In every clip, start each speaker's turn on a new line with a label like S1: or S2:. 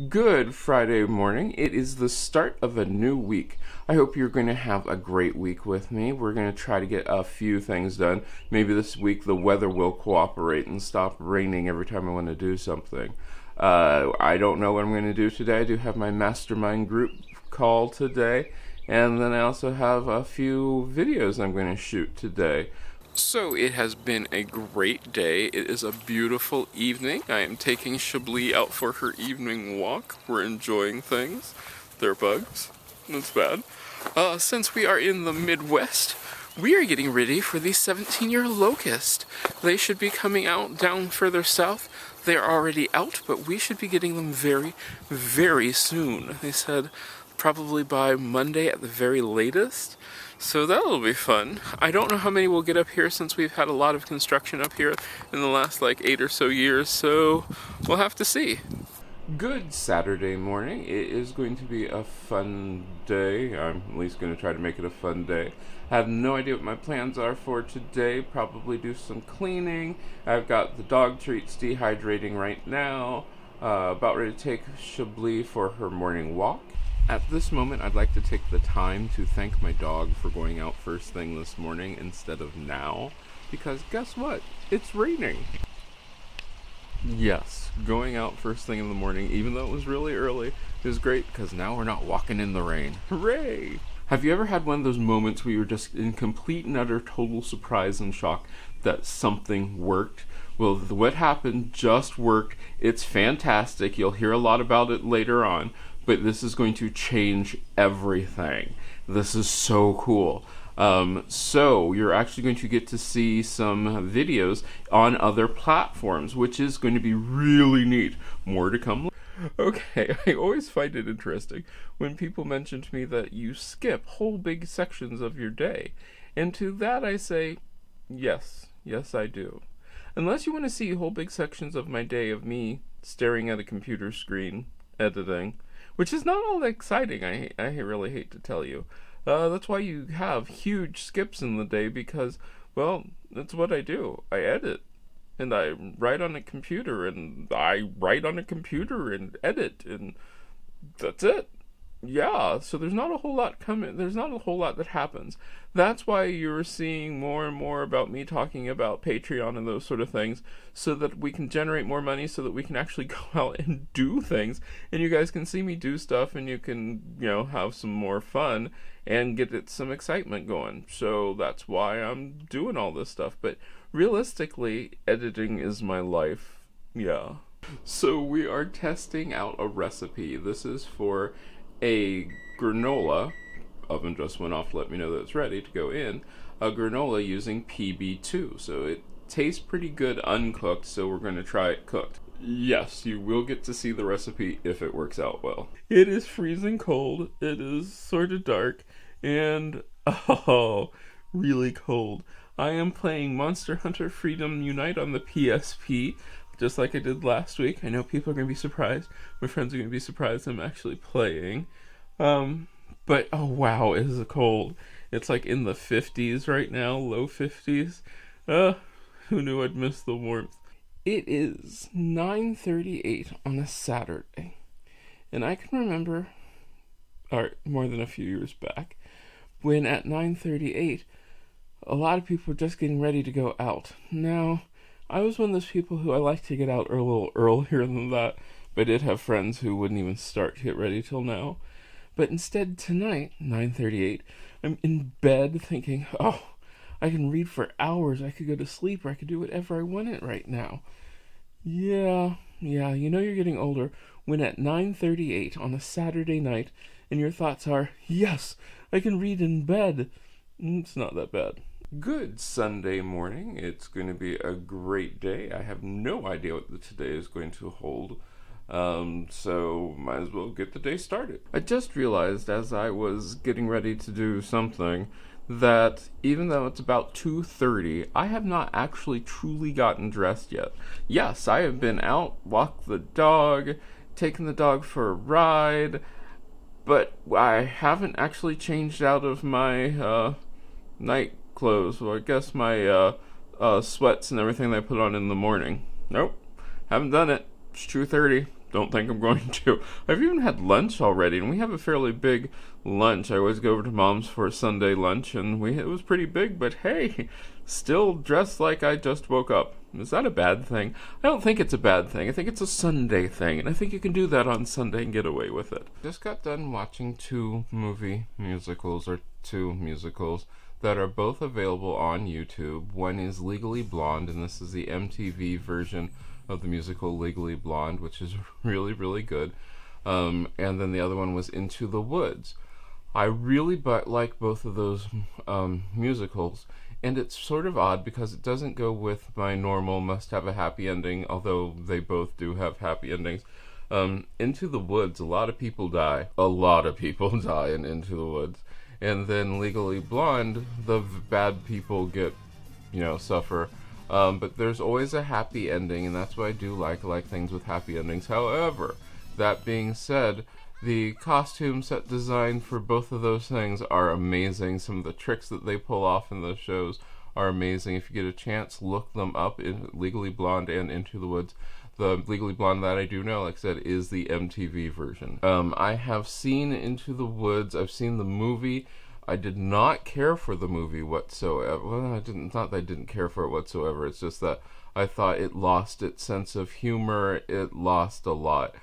S1: Good Friday morning. It is the start of a new week. I hope you're going to have a great week with me. We're going to try to get a few things done. Maybe this week the weather will cooperate and stop raining every time I want to do something. I don't know what I'm going to do today. I do have my mastermind group call today. And then I also have a few videos I'm going to shoot today. So it has been a great day. It is a beautiful evening. I am taking Chablis out for her evening walk. We're enjoying things. There are bugs. That's bad. Since we are in the Midwest, we are getting ready for the 17-year locust. They should be coming out down further south. They are already out, but we should be getting them very, very soon. They said probably by Monday at the very latest. So that'll be fun. I don't know how many we'll get up here since we've had a lot of construction up here in the last 8 or so years, so we'll have to see. Good Saturday morning. It is going to be a fun day. I'm at least going to try to make it a fun day. I have no idea what my plans are for today. Probably do some cleaning. I've got the dog treats dehydrating right now. About ready to take Chablis for her morning walk. At this moment, I'd like to take the time to thank my dog for going out first thing this morning instead of now, because guess what? It's raining. Yes, going out first thing in the morning, even though it was really early, is great because now we're not walking in the rain. Hooray! Have you ever had one of those moments where you're just in complete and utter total surprise and shock that something worked? Well, what happened just worked. It's fantastic. You'll hear a lot about it later on. But this is going to change everything. This is so cool. So you're actually going to get to see some videos on other platforms, which is going to be really neat. More to come. Okay, I always find it interesting when people mention to me that you skip whole big sections of your day. And to that I say, yes, I do. Unless you want to see whole big sections of my day of me staring at a computer screen, editing, which is not all that exciting, I really hate to tell you. That's why you have huge skips in the day because, well, that's what I do. I edit, and I write on a computer, and I write on a computer and edit, and that's it. Yeah, so there's not a whole lot coming. There's not a whole lot that happens. That's why you're seeing more and more about me talking about Patreon and those sort of things, so that we can generate more money, so that we can actually go out and do things, and you guys can see me do stuff, and you can, have some more fun and get some excitement going. So that's why I'm doing all this stuff. But realistically, editing is my life. Yeah. So we are testing out a recipe. This is for a granola. Oven just went off to let me know that it's ready to go in. A granola using PB2. So it tastes pretty good uncooked, so we're going to try it cooked. Yes, you will get to see the recipe if it works out well. It is freezing cold. It is sort of dark. And, really cold. I am playing Monster Hunter Freedom Unite on the PSP, just like I did last week. I know people are going to be surprised. My friends are going to be surprised I'm actually playing. But, oh wow, it is cold. It's in the 50s right now, low 50s. Who knew I'd miss the warmth? It is 9:38 on a Saturday. And I can remember, more than a few years back, when at 9:38, a lot of people were just getting ready to go out. Now, I was one of those people who I like to get out a little earlier than that, but I did have friends who wouldn't even start to get ready till now. But instead, tonight, 9:38, I'm in bed thinking, I can read for hours, I could go to sleep, or I could do whatever I wanted right now. Yeah, you're getting older when at 9:38 on a Saturday night, and your thoughts are, yes, I can read in bed. It's not that bad. Good Sunday morning. It's going to be a great day. I have no idea what today is going to hold. So might as well get the day started. I just realized as I was getting ready to do something that even though it's about 2:30, I have not actually truly gotten dressed yet. Yes, I have been out, walked the dog, taken the dog for a ride, but I haven't actually changed out of my night clothes, or I guess my sweats and everything that I put on in the morning. Nope, haven't done it. It's 2:30. don't think I'm going to. I've even had lunch already, and we have a fairly big lunch. I always go over to Mom's for Sunday lunch, and it was pretty big, but hey, still dressed like I just woke up. Is that a bad thing? I don't think it's a bad thing. I think it's a Sunday thing, and I think you can do that on Sunday and get away with it. Just got done watching two musicals that are both available on YouTube. One is Legally Blonde, and this is the MTV version of the musical Legally Blonde, which is really, really good. And then the other one was Into the Woods. I really like both of those musicals, and it's sort of odd because it doesn't go with my normal must have a happy ending, although they both do have happy endings. Into the Woods, a lot of people die. A lot of people die in Into the Woods. And then Legally Blonde, the bad people get, suffer. But there's always a happy ending, and that's what I do like things with happy endings. However, that being said, the costume set design for both of those things are amazing. Some of the tricks that they pull off in those shows are amazing. If you get a chance, look them up in Legally Blonde and Into the Woods. The Legally Blonde that I do know, like I said, is the MTV version. I have seen Into the Woods. I've seen the movie. I did not care for the movie whatsoever. Well, it's not that I didn't care for it whatsoever. It's just that I thought it lost its sense of humor. It lost a lot.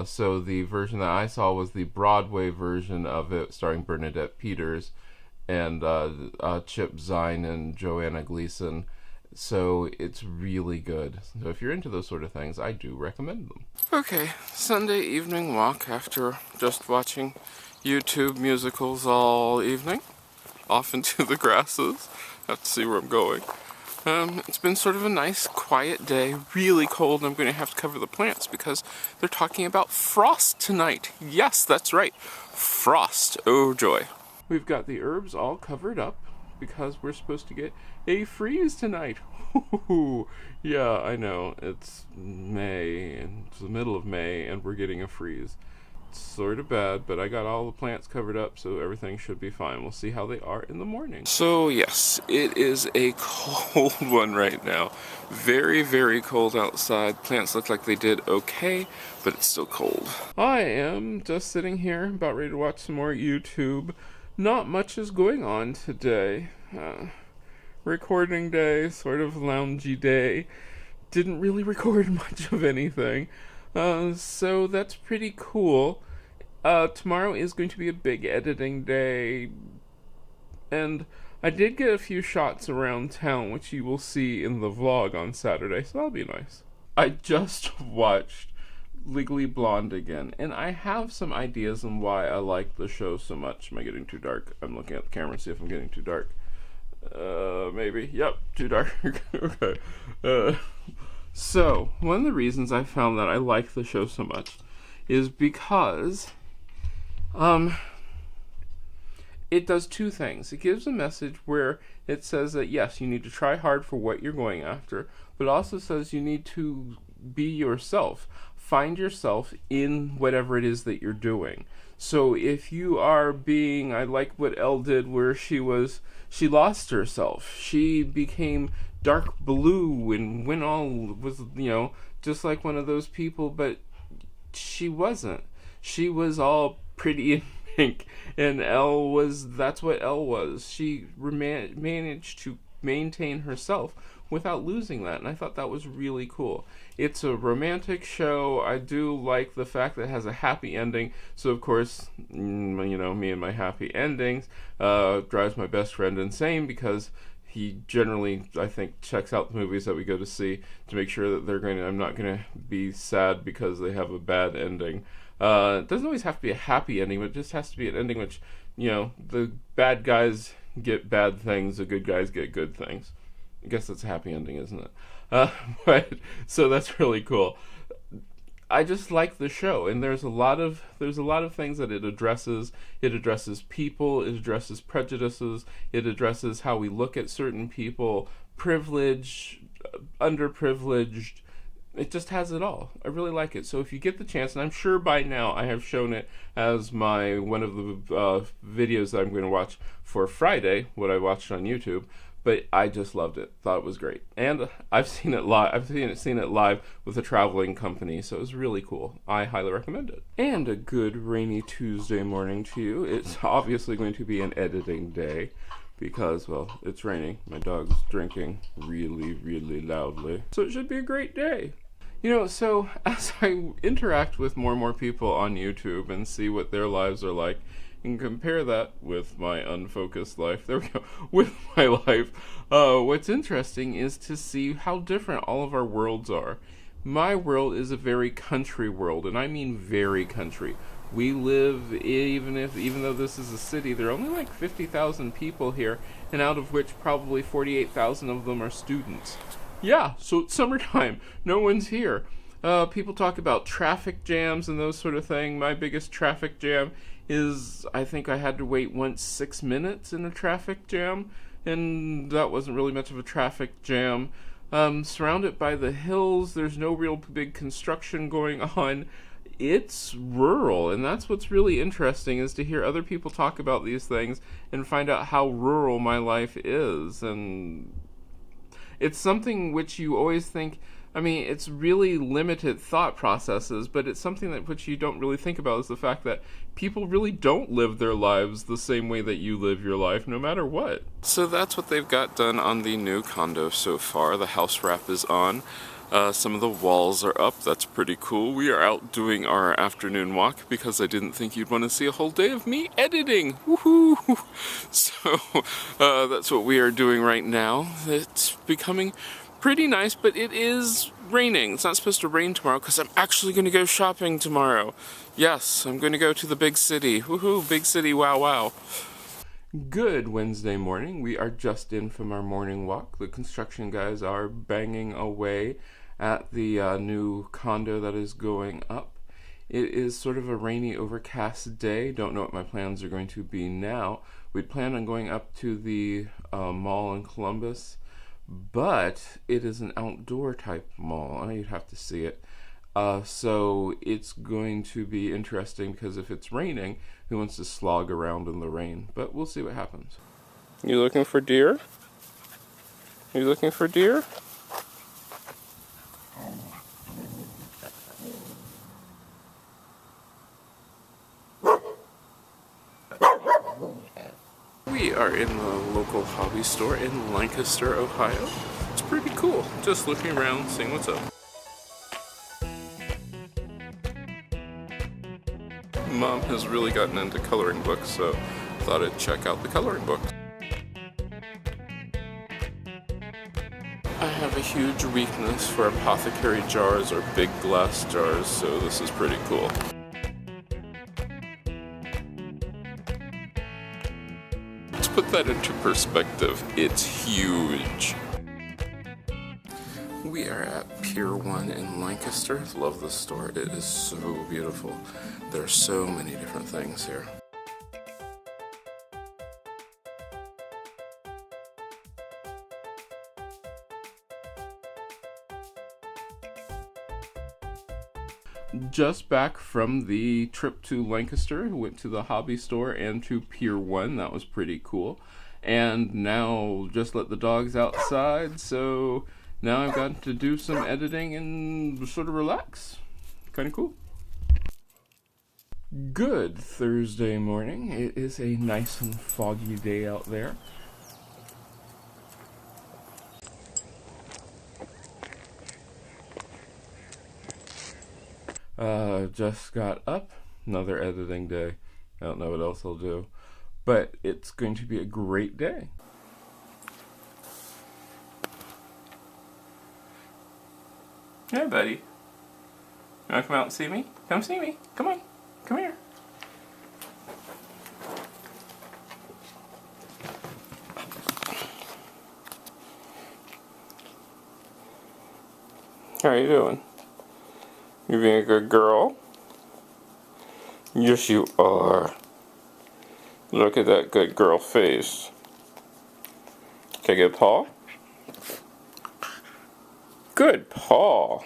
S1: So the version that I saw was the Broadway version of it, starring Bernadette Peters and Chip Zien and Joanna Gleason. So it's really good. So if you're into those sort of things, I do recommend them. Okay, Sunday evening walk after just watching YouTube musicals all evening. Off into the grasses. Have to see where I'm going. It's been sort of a nice, quiet day. Really cold. I'm going to have to cover the plants because they're talking about frost tonight. Yes, that's right. Frost. Oh, joy. We've got the herbs all covered up because we're supposed to get a freeze tonight. Yeah, I know. It's May, and it's the middle of May, and we're getting a freeze. It's sort of bad, but I got all the plants covered up, so everything should be fine. We'll see how they are in the morning. So yes, it is a cold one right now. Very, very cold outside. Plants look like they did okay, but it's still cold. I am just sitting here, about ready to watch some more YouTube. Not much is going on today. Recording day, sort of loungy day. Didn't really record much of anything. So that's pretty cool. Tomorrow is going to be a big editing day. And I did get a few shots around town, which you will see in the vlog on Saturday, so that'll be nice. I just watched Legally Blonde again, and I have some ideas on why I like the show so much. Am I getting too dark? I'm looking at the camera to see if I'm getting too dark. Maybe. Yep, too dark. Okay. So, one of the reasons I found that I like the show so much is because it does two things. It gives a message where it says that yes, you need to try hard for what you're going after, but it also says you need to be yourself. Find yourself in whatever it is that you're doing. So if you are being, I like what Elle did where she lost herself. She became dark blue and went all, was, just like one of those people, but she wasn't. She was all pretty and pink, and that's what Elle was. She managed to maintain herself without losing that, and I thought that was really cool. It's a romantic show. I do like the fact that it has a happy ending, so of course, me and my happy endings drives my best friend insane because he generally, I think, checks out the movies that we go to see to make sure that I'm not going to be sad because they have a bad ending. It doesn't always have to be a happy ending, but it just has to be an ending which, the bad guys get bad things, the good guys get good things. I guess that's a happy ending, isn't it? But so that's really cool. I just like the show, and there's a lot of things that it addresses. It addresses people, it addresses prejudices, it addresses how we look at certain people, privilege, underprivileged. It just has it all. I really like it. So if you get the chance, and I'm sure by now I have shown it as one of the videos that I'm going to watch for Friday, what I watched on YouTube. but I just loved it. Thought it was great. And I've seen it live. I've seen it live with a traveling company, so it was really cool. I highly recommend it. And a good rainy Tuesday morning to you. It's obviously going to be an editing day because, well, it's raining. My dog's drinking really, really loudly. So it should be a great day. You know, so as I interact with more and more people on YouTube and see what their lives are like, and compare that with my unfocused life, there we go, with my life, what's interesting is to see how different all of our worlds are. My world is a very country world, and I mean very country. We live, even though this is a city, there are only like 50,000 people here, and out of which probably 48,000 of them are students. Yeah, so it's summertime. No one's here. People talk about traffic jams and those sort of thing. My biggest traffic jam is, I think I had to wait once 6 minutes in a traffic jam, and that wasn't really much of a traffic jam. Surrounded by the hills, there's no real big construction going on. It's rural, and that's what's really interesting, is to hear other people talk about these things and find out how rural my life is. And it's something which you always think, I mean, it's really limited thought processes, but it's something that which you don't really think about, is the fact that people really don't live their lives the same way that you live your life, no matter what. So that's what they've got done on the new condo so far. The house wrap is on. Some of the walls are up. That's pretty cool. We are out doing our afternoon walk because I didn't think you'd want to see a whole day of me editing. Woohoo! So that's what we are doing right now. It's becoming pretty nice, but it is raining. It's not supposed to rain tomorrow because I'm actually going to go shopping tomorrow. Yes, I'm going to go to the big city. Woohoo, big city, wow, wow. Good Wednesday morning. We are just in from our morning walk. The construction guys are banging away at the new condo that is going up. It is sort of a rainy, overcast day. Don't know what my plans are going to be now. We'd planned on going up to the mall in Columbus, but it is an outdoor type mall. You'd have to see it. So it's going to be interesting because if it's raining, who wants to slog around in the rain? But we'll see what happens. You looking for deer? You looking for deer? We are in the local hobby store in Lancaster, Ohio. It's pretty cool. Just looking around, seeing what's up. Mom has really gotten into coloring books, so thought I'd check out the coloring books. I have a huge weakness for apothecary jars or big glass jars, so this is pretty cool. To put that into perspective, it's huge. We are at Pier 1 in Lancaster. Love this store. It is so beautiful. There are so many different things here. Just back from the trip to Lancaster, went to the hobby store and to Pier 1. That was pretty cool. And now just let the dogs outside, so now I've got to do some editing and sort of relax. Kind of cool. Good Thursday morning. It is a nice and foggy day out there. Just got up. Another editing day. I don't know what else I'll do. But it's going to be a great day. Hey, buddy. You want to come out and see me? Come see me. Come on. Come here. How are you doing? You being a good girl? Yes, you are. Look at that good girl face. Can I get a paw? Good paw.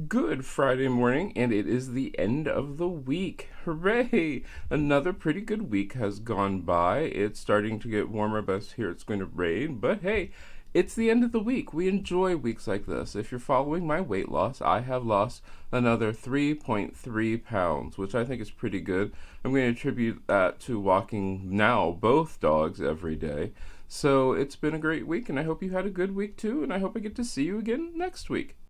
S1: Good Friday morning, and it is the end of the week. Hooray! Another pretty good week has gone by. It's starting to get warmer, but here it's going to rain. But hey, it's the end of the week. We enjoy weeks like this. If you're following my weight loss, I have lost another 3.3 pounds, which I think is pretty good. I'm going to attribute that to walking now both dogs every day. So it's been a great week, and I hope you had a good week too, and I hope I get to see you again next week.